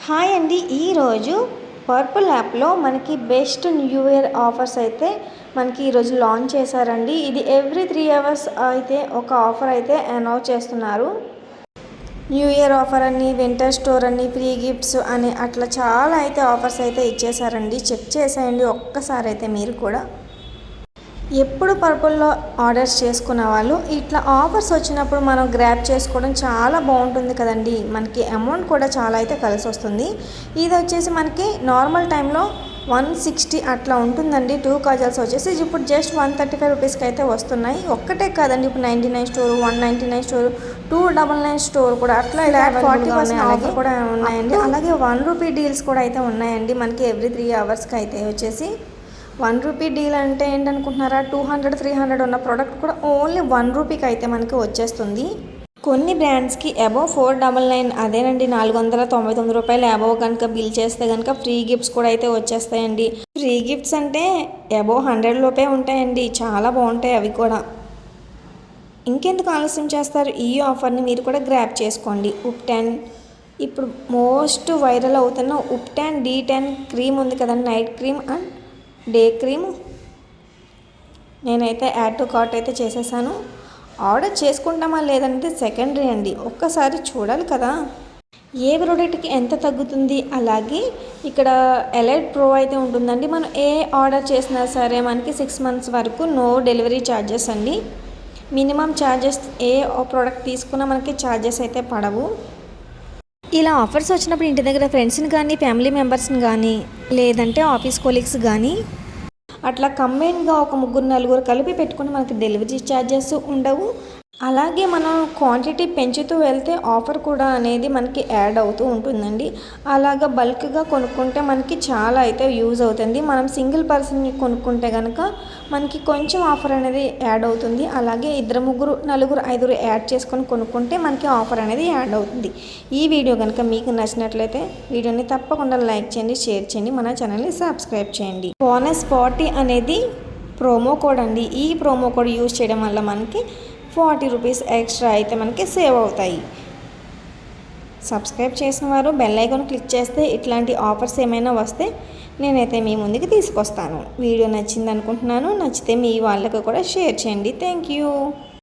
Hi అండి. ఈరోజు purple యాప్లో మనకి బెస్ట్ న్యూ ఇయర్ ఆఫర్స్ అయితే మనకి ఈరోజు లాంచ్ చేశారండి. ఇది ఎవ్రీ 3 అవర్స్ అయితే ఒక ఆఫర్ అయితే అనౌన్స్ చేస్తున్నారు. న్యూ ఇయర్ ఆఫర్ అని, వింటర్ స్టోర్ అని, ఫ్రీ గిఫ్ట్స్ అని అట్లా చాలా అయితే ఆఫర్స్ అయితే ఇచ్చేసారండి. చెక్ చేసేయండి ఒక్కసారి అయితే మీరు కూడా. ఎప్పుడు పర్పుల్లో ఆర్డర్స్ చేసుకున్న వాళ్ళు ఇట్లా ఆఫర్స్ వచ్చినప్పుడు మనం గ్రాబ్ చేసుకోవడం చాలా బాగుంటుంది కదండి. మనకి అమౌంట్ కూడా చాలా అయితే కలిసి వస్తుంది. ఇది వచ్చేసి మనకి నార్మల్ టైంలో 160 అట్లా ఉంటుందండి. 2 కాజల్స్ వచ్చేసి ఇప్పుడు జస్ట్ 135 రూపీస్కి అయితే వస్తున్నాయి. ఒక్కటే కాదండి, ఇప్పుడు 99 స్టోర్, 199 స్టోర్, 299 స్టోర్ కూడా అట్లా 40% ఆఫర్ కూడా ఉన్నాయండి. అలాగే 1 రూపీ డీల్స్ కూడా అయితే ఉన్నాయండి మనకి ఎవ్రీ 3 అవర్స్కి అయితే వచ్చేసి. 1 రూపీ డీల్ అంటే ఏంటనుకుంటున్నారా, 200, 300 ఉన్న ప్రోడక్ట్ కూడా ఓన్లీ 1 రూపీకి అయితే మనకి వచ్చేస్తుంది. కొన్ని బ్రాండ్స్కి అబవ్ 499, అదేనండి 499 రూపాయలు అబవ్ కనుక బిల్ చేస్తే కనుక ఫ్రీ గిఫ్ట్స్ కూడా అయితే వచ్చేస్తాయండి. ఫ్రీ గిఫ్ట్స్ అంటే అబవ్ 100 లోపే ఉంటాయండి. చాలా బాగుంటాయి అవి కూడా. ఇంకెందుకు ఆలస్యం చేస్తారు, ఈ ఆఫర్ని మీరు కూడా గ్రాబ్ చేసుకోండి. ఉప్10 ఇప్పుడు మోస్ట్ వైరల్ అవుతున్న ఉప్10 D10 క్రీమ్ ఉంది కదండి, night cream and day cream. నేనైతే యాడ్ టు కార్ట్ అయితే చేసేసాను. ఆర్డర్ చేసుకుంటామా లేదంటే సెకండరీ అండి, ఒక్కసారి చూడాలి కదా ఏ ప్రోడక్ట్కి ఎంత తగ్గుతుంది. అలాగే ఇక్కడ ఎలైట్ ప్రో అయితే ఉంటుందండి. మనం ఏ ఆర్డర్ చేసినా సరే మనకి 6 months వరకు నో డెలివరీ ఛార్జెస్ అండి. మినిమం ఛార్జెస్ ఏ ప్రోడక్ట్ తీసుకున్నా మనకి ఛార్జెస్ అయితే పడవు. ఇలా ఆఫర్స్ వచ్చినప్పుడు ఇంటి దగ్గర ఫ్రెండ్స్ని కానీ, ఫ్యామిలీ మెంబర్స్ని కానీ, లేదంటే ఆఫీస్ కొలీగ్స్ కానీ అట్లా కంబైన్గా ఒక 3-4 కలిపి పెట్టుకుని మనకి డెలివరీ ఛార్జెస్ ఉండవు. అలాగే మనం క్వాంటిటీ పెంచుతూ వెళ్తే ఆఫర్ కూడా అనేది మనకి యాడ్ అవుతూ ఉంటుందండి. అలాగా బల్క్గా కొనుక్కుంటే మనకి చాలా అయితే యూజ్ అవుతుంది. మనం సింగిల్ పర్సన్ని కొనుక్కుంటే కనుక మనకి కొంచెం ఆఫర్ అనేది యాడ్ అవుతుంది. అలాగే 2, 3, 4, 5 యాడ్ చేసుకొని కొనుక్కుంటే మనకి ఆఫర్ అనేది యాడ్ అవుతుంది. ఈ వీడియో కనుక మీకు నచ్చినట్లయితే వీడియోని తప్పకుండా లైక్ చేయండి, షేర్ చేయండి, మన ఛానల్ని సబ్స్క్రైబ్ చేయండి. బోనస్ 40 అనేది ప్రోమో కోడ్ అండి. ఈ ప్రోమో కోడ్ యూజ్ చేయడం వల్ల మనకి 40 రూపీస్ ఎక్స్ట్రా అయితే మనకి సేవ్ అవుతాయి. సబ్స్క్రైబ్ చేసిన వారు బెల్ ఐకాన్ క్లిక్ చేస్తే ఇట్లాంటి ఆఫర్స్ ఏమైనా వస్తే నేనైతే మీ ముందుకు తీసుకొస్తాను. వీడియో నచ్చింది అనుకుంటున్నాను. నచ్చితే మీ వాళ్ళకు కూడా షేర్ చేయండి. Thank you.